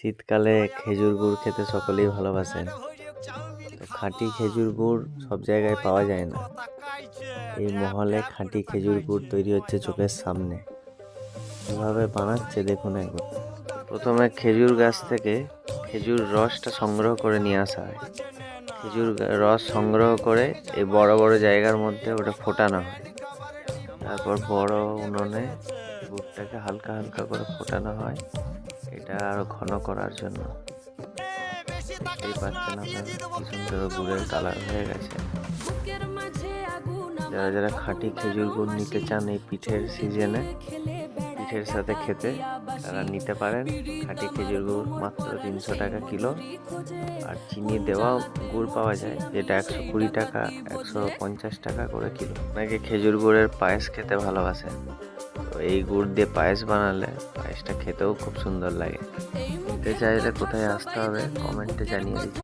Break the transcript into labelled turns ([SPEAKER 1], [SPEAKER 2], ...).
[SPEAKER 1] শীতকালে খেজুর গুড় খেতে সকলেই ভালোবাসেন। তো খাঁটি খেজুর গুড় সব জায়গায় পাওয়া যায় না। এই মহলে খাঁটি খেজুর গুড় তৈরি হচ্ছে চোখের সামনে। কিভাবে বানাচ্ছে দেখুন একবার। প্রথমে খেজুর গাছ থেকে খেজুর রসটা সংগ্রহ করে নিয়ে আসা হয়। খেজুর রস সংগ্রহ করে এই বড় বড় জায়গার মধ্যে ওটা ফোটানো হয়। তারপর বড় উনুনে গুড়টাকে হালকা হালকা করে ফোটানো হয়, এটা আরো ঘন করার জন্য। দেখতেই পাচ্ছেন আপনারা কি সুন্দর গুড়ের কালার হয়ে গেছে। যারা যারা খাঁটি খেজুর গুড় নিতে চান এই পিঠের সিজনে, পিঠের সাথে খেতে, তারা নিতে পারেন। খাঁটি খেজুর গুড় মাত্র 300 টাকা কিলো। আর চিনি দেওয়াও গুড় পাওয়া যায়, যেটা 120 টাকা 150 টাকা করে কিলো। অনেকে খেজুর গুড়ের পায়েস খেতে ভালোবাসে, তো এই গুড় দিয়ে পায়েস বানালে পায়েসটা খেতেও খুব সুন্দর লাগে। নিতে চাইলে কোথায় আসতে হবে কমেন্টে জানিয়ে দিচ্ছি।